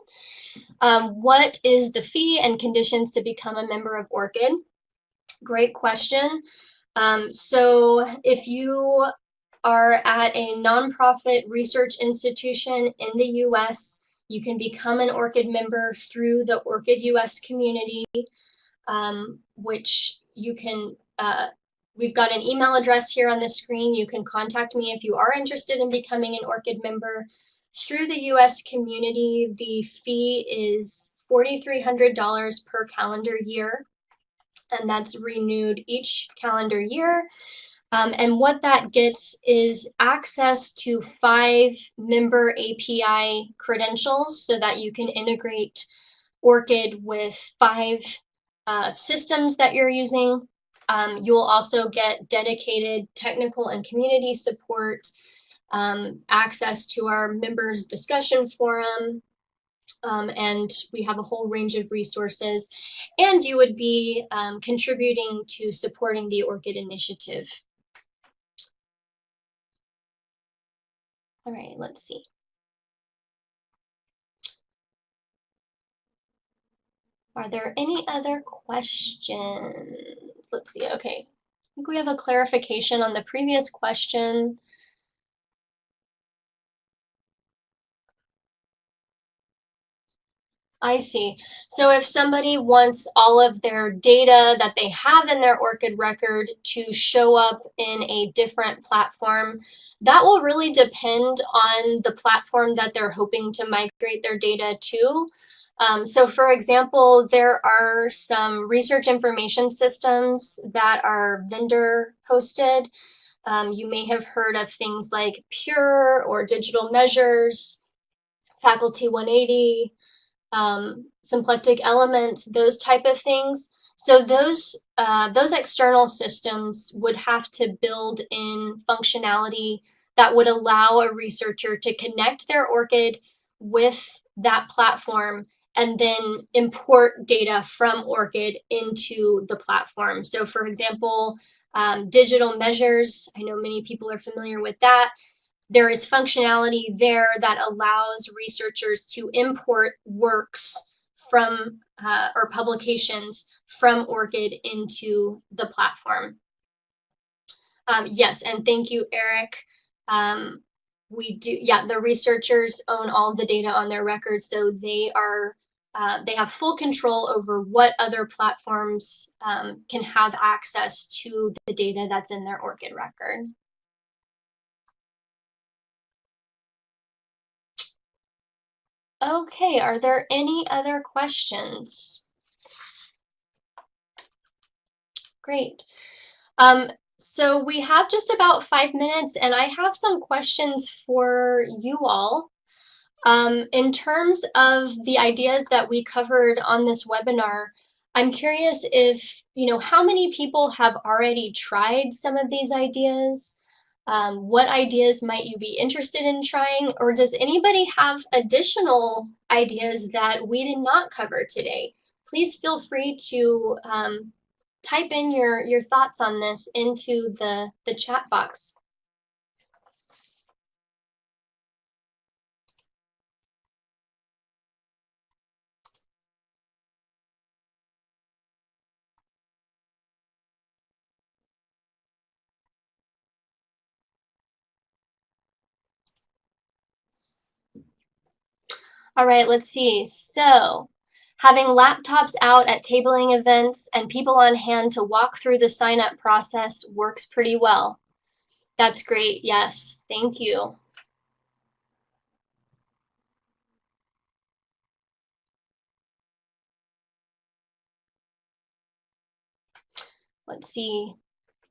What is the fee and conditions to become a member of ORCID? Great question. So if you are at a nonprofit research institution in the US, you can become an ORCID member through the ORCID US community, which you can, we've got an email address here on the screen. You can contact me if you are interested in becoming an ORCID member. Through the US community, the fee is $4,300 per calendar year, and that's renewed each calendar year. And what that gets is access to 5 member API credentials so that you can integrate ORCID with 5 systems that you're using. You'll also get dedicated technical and community support, access to our members discussion forum, and we have a whole range of resources, and you would be contributing to supporting the ORCID initiative. All right, let's see. Are there any other questions? Let's see, okay. I think we have a clarification on the previous question. I see. So if somebody wants all of their data that they have in their ORCID record to show up in a different platform, that will really depend on the platform that they're hoping to migrate their data to. So for example, there are some research information systems that are vendor hosted. You may have heard of things like Pure or Digital Measures, Faculty 180, symplectic elements, those type of things. So those external systems would have to build in functionality that would allow a researcher to connect their ORCID with that platform and then import data from ORCID into the platform. So for example, digital measures, I know many people are familiar with that. There is functionality there that allows researchers to import works from or publications from ORCID into the platform. Yes, and thank you, Eric. We do, yeah, the researchers own all the data on their records, so they have full control over what other platforms can have access to the data that's in their ORCID record. Okay, are there any other questions? Great. So we have just about 5 minutes, and I have some questions for you all. In terms of the ideas that we covered on this webinar, I'm curious if, how many people have already tried some of these ideas? What ideas might you be interested in trying? Or does anybody have additional ideas that we did not cover today? Please feel free to type in your thoughts on this into the chat box. All right, let's see. So, having laptops out at tabling events and people on hand to walk through the sign-up process works pretty well. That's great. Yes, thank you. Let's see.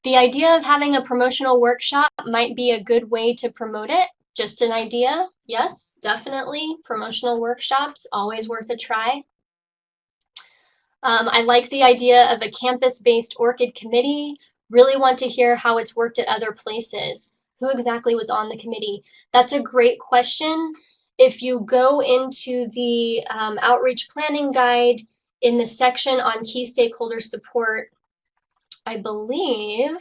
The idea of having a promotional workshop might be a good way to promote it. Just an idea. Yes, definitely. Promotional workshops, always worth a try. I like the idea of a campus-based Orchid Committee. Really want to hear how it's worked at other places. Who exactly was on the committee? That's a great question. If you go into the outreach planning guide in the section on key stakeholder support, I believe,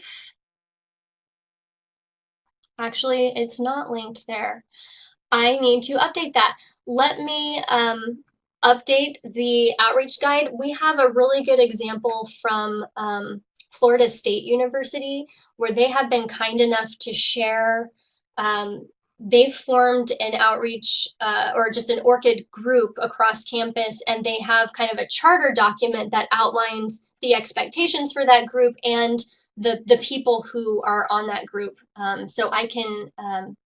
actually, it's not linked there. I need to update that. Let me update the outreach guide. We have a really good example from Florida State University where they have been kind enough to share. They've formed an outreach or just an Orchid group across campus, and they have kind of a charter document that outlines the expectations for that group and the people who are on that group. So I can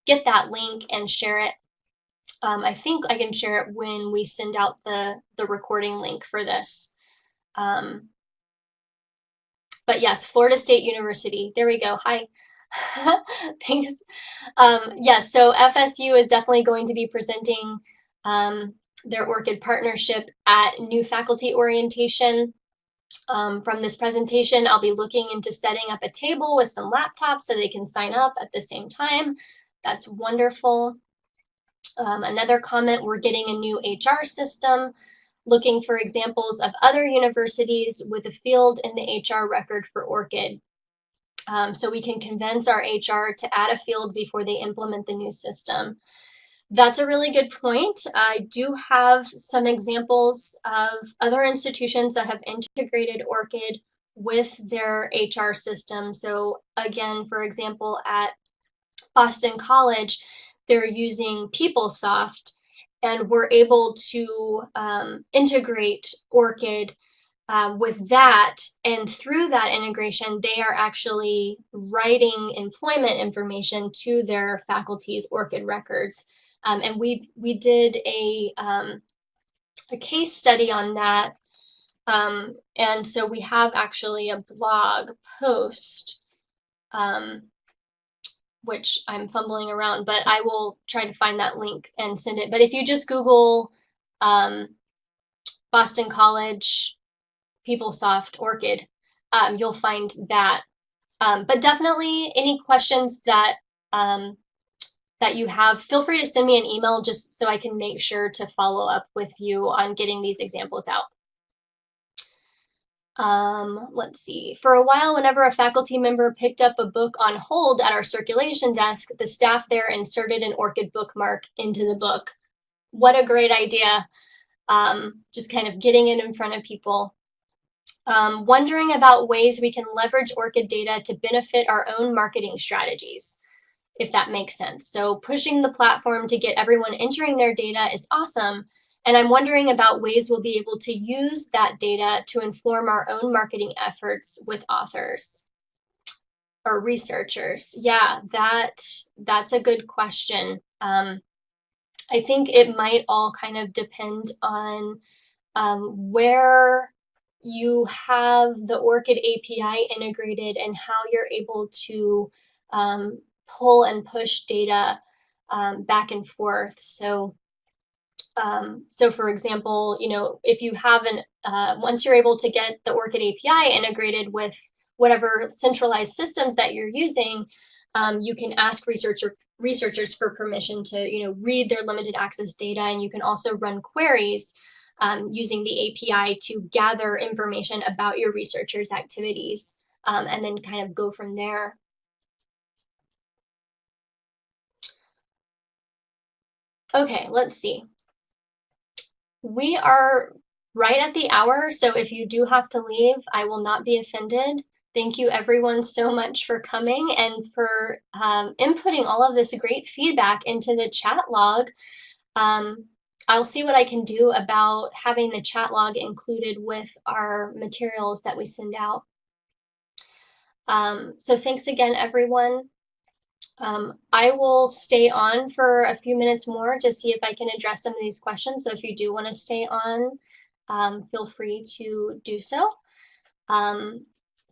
get that link and share it. I think I can share it when we send out the recording link for this. But yes, Florida State University. There we go. Hi. Thanks. Yes, so FSU is definitely going to be presenting their Orchid partnership at new faculty orientation. From this presentation, I'll be looking into setting up a table with some laptops so they can sign up at the same time. That's wonderful. Another comment, we're getting a new HR system, looking for examples of other universities with a field in the HR record for Orchid. So we can convince our HR to add a field before they implement the new system. That's a really good point. I do have some examples of other institutions that have integrated Orchid with their HR system. So again, for example, at Boston College, they're using PeopleSoft, and we're able to integrate Orchid with that, and through that integration, they are actually writing employment information to their faculty's Orchid records. And we did a case study on that, and so we have actually a blog post, which I'm fumbling around, but I will try to find that link and send it. But if you just Google Boston College PeopleSoft Orchid, you'll find that. But definitely any questions that that you have, feel free to send me an email just so I can make sure to follow up with you on getting these examples out. Let's see. For a while, whenever a faculty member picked up a book on hold at our circulation desk, the staff there inserted an Orchid bookmark into the book. What a great idea. Just kind of getting it in front of people. Wondering about ways we can leverage Orchid data to benefit our own marketing strategies, if that makes sense. So pushing the platform to get everyone entering their data is awesome. And I'm wondering about ways we'll be able to use that data to inform our own marketing efforts with authors or researchers. Yeah, that's a good question. I think it might all kind of depend on where you have the Orchid API integrated and how you're able to pull and push data back and forth. So for example, you know, if you have once you're able to get the Orchid API integrated with whatever centralized systems that you're using, You can ask researchers for permission to read their limited access data, and you can also run queries using the API to gather information about your researchers' activities, and then kind of go from there. Okay, let's see. We are right at the hour, so if you do have to leave, I will not be offended. Thank you everyone so much for coming and for inputting all of this great feedback into the chat log. I'll see what I can do about having the chat log included with our materials that we send out. So thanks again, everyone. I will stay on for a few minutes more to see if I can address some of these questions. So if you do want to stay on, feel free to do so.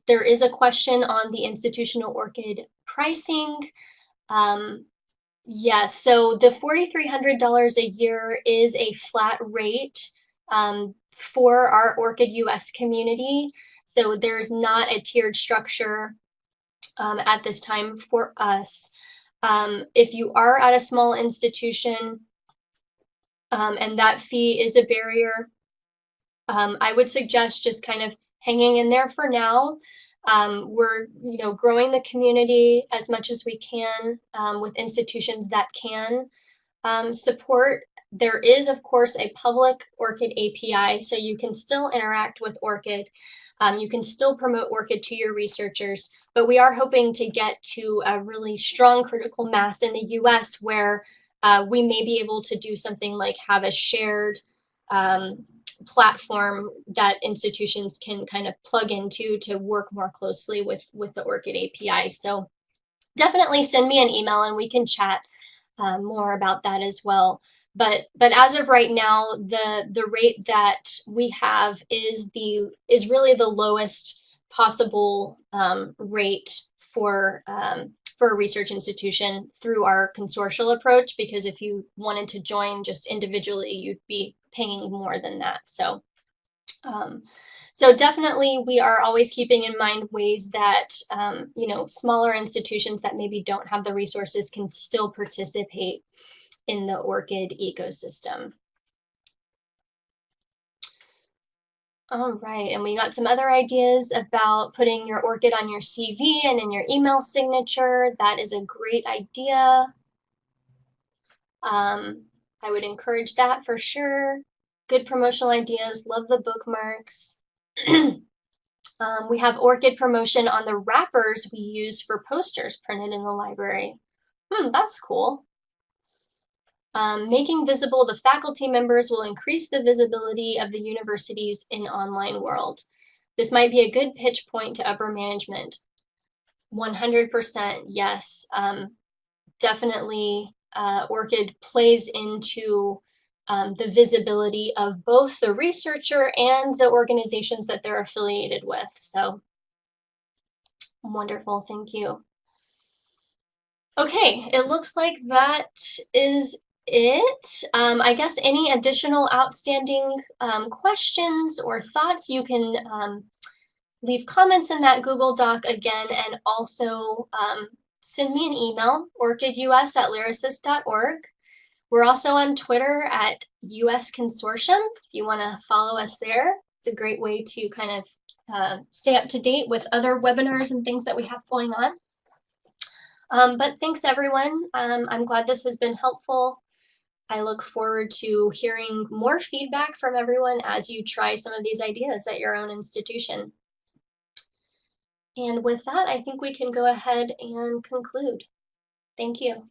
There is a question on the institutional ORCID pricing. Yes, so the $4,300 a year is a flat rate for our ORCID US community. So there's not a tiered structure at this time for us. If you are at a small institution and that fee is a barrier, I would suggest just kind of hanging in there for now. We're growing the community as much as we can with institutions that can support. There is, of course, a public ORCID API, so you can still interact with ORCID. You can still promote ORCID to your researchers, but we are hoping to get to a really strong critical mass in the US where we may be able to do something like have a shared platform that institutions can kind of plug into to work more closely with the ORCID API. So definitely send me an email and we can chat more about that as well. But as of right now, the rate that we have is really the lowest possible rate for a research institution through our consortial approach, because if you wanted to join just individually, you'd be paying more than that. So so definitely we are always keeping in mind ways that smaller institutions that maybe don't have the resources can still participate in the ORCID ecosystem. All right, and we got some other ideas about putting your ORCID on your CV and in your email signature. That is a great idea. I would encourage that for sure. Good promotional ideas, love the bookmarks. We have ORCID promotion on the wrappers we use for posters printed in the library. That's cool. Making visible the faculty members will increase the visibility of the universities in online world. This might be a good pitch point to upper management. 100% yes. Definitely ORCID plays into the visibility of both the researcher and the organizations that they're affiliated with. So wonderful, thank you. Okay, it looks like that is it. I guess any additional outstanding questions or thoughts, you can leave comments in that Google Doc again, and also send me an email, orchidus@lyrasis.org. We're also on Twitter at US Consortium. If you want to follow us there, it's a great way to kind of stay up to date with other webinars and things that we have going on. But thanks everyone. I'm glad this has been helpful. I look forward to hearing more feedback from everyone as you try some of these ideas at your own institution. And with that, I think we can go ahead and conclude. Thank you.